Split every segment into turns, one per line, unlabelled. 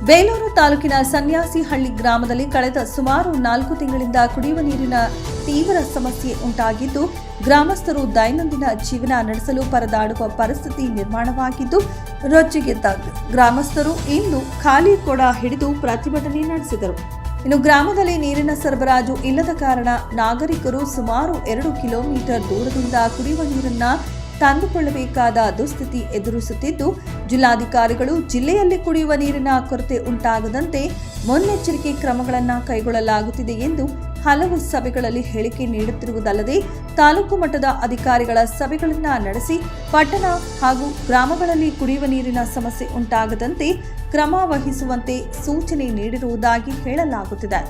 ಬೇಲೂರು ತಾಲೂಕಿನ ಸನ್ಯಾಸಿಹಳ್ಳಿ ಗ್ರಾಮದಲ್ಲಿ ಕಳೆದ ಸುಮಾರು 4 ತಿಂಗಳಿಂದ ಕುಡಿಯುವ ನೀರಿನ ತೀವ್ರ ಸಮಸ್ಯೆ ಉಂಟಾಗಿದ್ದು, ಗ್ರಾಮಸ್ಥರು ದೈನಂದಿನ ಜೀವನ ನಡೆಸಲು ಪರದಾಡುವ ಪರಿಸ್ಥಿತಿ ನಿರ್ಮಾಣವಾಗಿದ್ದು, ರೊಚ್ಚಿಗೆದ್ದ ಗ್ರಾಮಸ್ಥರು ಇಂದು ಖಾಲಿ ಕೊಡ ಹಿಡಿದು ಪ್ರತಿಭಟನೆ ನಡೆಸಿದರು. ಇನ್ನು ಗ್ರಾಮದಲ್ಲಿ ನೀರಿನ ಸರಬರಾಜು ಇಲ್ಲದ ಕಾರಣ ನಾಗರಿಕರು ಸುಮಾರು 2 ಕಿಲೋಮೀಟರ್ ದೂರದಿಂದ ಕುಡಿಯುವ ನೀರನ್ನು ತಂದುಕೊಳ್ಳಬೇಕಾದ ದುಸ್ಥಿತಿ ಎದುರಿಸುತ್ತಿದ್ದು, ಜಿಲ್ಲಾಧಿಕಾರಿಗಳು ಜಿಲ್ಲೆಯಲ್ಲಿ ಕುಡಿಯುವ ನೀರಿನ ಕೊರತೆ ಉಂಟಾಗದಂತೆ ಮುನ್ನೆಚ್ಚರಿಕೆ ಕ್ರಮಗಳನ್ನು ಕೈಗೊಳ್ಳಲಾಗುತ್ತಿದೆ ಎಂದು ಹಲವು ಸಭೆಗಳಲ್ಲಿ ಹೇಳಿಕೆ ನೀಡುತ್ತಿರುವುದಲ್ಲದೆ ತಾಲೂಕು ಮಟ್ಟದ ಅಧಿಕಾರಿಗಳ ಸಭೆಗಳನ್ನು ನಡೆಸಿ ಪಟ್ಟಣ ಹಾಗೂ ಗ್ರಾಮಗಳಲ್ಲಿ ಕುಡಿಯುವ ನೀರಿನ ಸಮಸ್ಯೆ ಉಂಟಾಗದಂತೆ ಕ್ರಮ ವಹಿಸುವಂತೆ ಸೂಚನೆ ನೀಡಿರುವುದಾಗಿ ಹೇಳಲಾಗುತ್ತಿದೆ.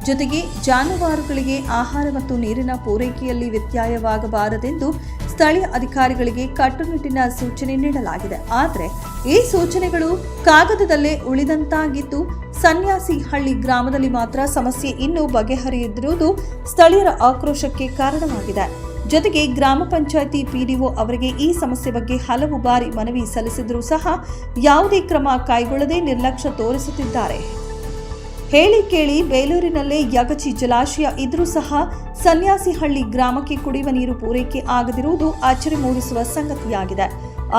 ಜೊತೆಗೆ ಜಾನುವಾರುಗಳಿಗೆ ಆಹಾರ ಮತ್ತು ನೀರಿನ ಪೂರೈಕೆಯಲ್ಲಿ ವ್ಯತ್ಯಯವಾಗಬಾರದೆಂದು ಸ್ಥಳೀಯ ಅಧಿಕಾರಿಗಳಿಗೆ ಕಟ್ಟುನಿಟ್ಟಿನ ಸೂಚನೆ ನೀಡಲಾಗಿದೆ. ಆದರೆ ಈ ಸೂಚನೆಗಳು ಕಾಗದದಲ್ಲೇ ಉಳಿದಂತಾಗಿದ್ದು, ಸನ್ಯಾಸಿಹಳ್ಳಿ ಗ್ರಾಮದಲ್ಲಿ ಮಾತ್ರ ಸಮಸ್ಯೆ ಇನ್ನೂ ಬಗೆಹರಿಯದಿರುವುದು ಸ್ಥಳೀಯರ ಆಕ್ರೋಶಕ್ಕೆ ಕಾರಣವಾಗಿದೆ. ಜೊತೆಗೆ ಗ್ರಾಮ ಪಂಚಾಯಿತಿ ಪಿಡಿಒ ಅವರಿಗೆ ಈ ಸಮಸ್ಯೆ ಬಗ್ಗೆ ಹಲವು ಬಾರಿ ಮನವಿ ಸಲ್ಲಿಸಿದರೂ ಸಹ ಯಾವುದೇ ಕ್ರಮ ಕೈಗೊಳ್ಳದೆ ನಿರ್ಲಕ್ಷ್ಯ ತೋರಿಸುತ್ತಿದ್ದಾರೆ. ಹೇಳಿ ಕೇಳಿ ಬೇಲೂರಿನಲ್ಲೇ ಯಗಚಿ ಜಲಾಶಯ ಇದ್ರೂ ಸಹ ಸನ್ಯಾಸಿಹಳ್ಳಿ ಗ್ರಾಮಕ್ಕೆ ಕುಡಿಯುವ ನೀರು ಪೂರೈಕೆ ಆಗದಿರುವುದು ಅಚ್ಚರಿ ಮೂಡಿಸುವ ಸಂಗತಿಯಾಗಿದೆ.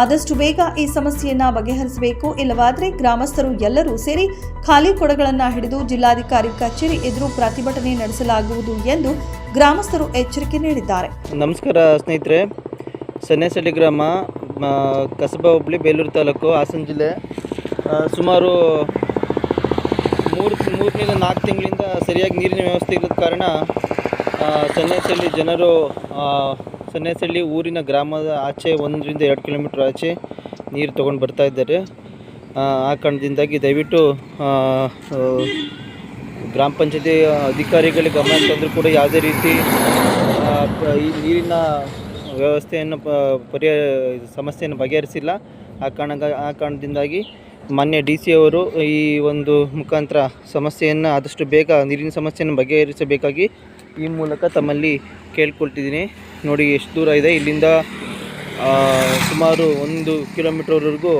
ಆದಷ್ಟು ಬೇಗ ಈ ಸಮಸ್ಯೆಯನ್ನ ಬಗೆಹರಿಸಬೇಕು, ಇಲ್ಲವಾದರೆ ಗ್ರಾಮಸ್ಥರು ಎಲ್ಲರೂ ಸೇರಿ ಖಾಲಿ ಕೊಡಗಳನ್ನು ಹಿಡಿದು ಜಿಲ್ಲಾಧಿಕಾರಿ ಕಚೇರಿ ಎದುರು ಪ್ರತಿಭಟನೆ ನಡೆಸಲಾಗುವುದು ಎಂದು ಗ್ರಾಮಸ್ಥರು ಎಚ್ಚರಿಕೆ ನೀಡಿದ್ದಾರೆ.
ನಮಸ್ಕಾರ ಸ್ನೇಹಿತರೆ, ಸನ್ಯಾಸಿಹಳ್ಳಿ ಗ್ರಾಮ, ಕಸಬಾ ಹೋಬಳಿ, ಬೇಲೂರು ತಾಲೂಕು, ಹಾಸನ ಜಿಲ್ಲೆ. ಸುಮಾರು 3-4 ತಿಂಗಳಿಂದ ಸರಿಯಾಗಿ ನೀರಿನ ವ್ಯವಸ್ಥೆ ಇಲ್ಲದ ಕಾರಣ ಸನ್ಯಾಸಿಹಳ್ಳಿ ಜನರು ಸನ್ಯಾಸಿಹಳ್ಳಿ ಊರಿನ ಗ್ರಾಮದ ಆಚೆ 1-2 ಕಿಲೋಮೀಟ್ರ್ ಆಚೆ ನೀರು ತೊಗೊಂಡು ಬರ್ತಾ ಇದ್ದಾರೆ. ಆ ಕಾರಣದಿಂದಾಗಿ ದಯವಿಟ್ಟು ಗ್ರಾಮ ಪಂಚಾಯತಿ ಅಧಿಕಾರಿಗಳಿಗೆ ಗಮನ ತಂದರೂ ಕೂಡ ಯಾವುದೇ ರೀತಿ ಈ ನೀರಿನ ವ್ಯವಸ್ಥೆಯನ್ನು ಸಮಸ್ಯೆಯನ್ನು ಬಗೆಹರಿಸಿಲ್ಲ. ಆ ಕಾರಣದಿಂದಾಗಿ ಮಾನ್ಯ DC ಅವರು ಈ ಒಂದು ಮುಖಾಂತರ ಸಮಸ್ಯೆಯನ್ನು ಆದಷ್ಟು ಬೇಗ ನೀರಿನ ಸಮಸ್ಯೆಯನ್ನು ಬಗೆಹರಿಸಬೇಕಾಗಿ ಈ ಮೂಲಕ ತಮ್ಮಲ್ಲಿ ಕೇಳ್ಕೊಳ್ತಿದ್ದೀನಿ. ನೋಡಿ ಎಷ್ಟು ದೂರ ಇದೆ, ಇಲ್ಲಿಂದ ಸುಮಾರು 1 ಕಿಲೋಮೀಟರ್ವರೆಗೂ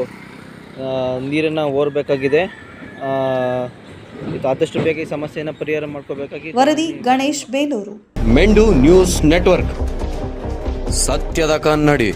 ನೀರನ್ನು ಓರಬೇಕಾಗಿದೆ. ಆದಷ್ಟು ಬೇಗ ಈ ಸಮಸ್ಯೆಯನ್ನು ಪರಿಹಾರ ಮಾಡ್ಕೋಬೇಕಾಗಿ.
ವರದಿ ಗಣೇಶ್, ಬೇಲೂರು.
ಮೆಂಡು ನ್ಯೂಸ್ ನೆಟ್ವರ್ಕ್, ಸತ್ಯದ ಕನ್ನಡಿ.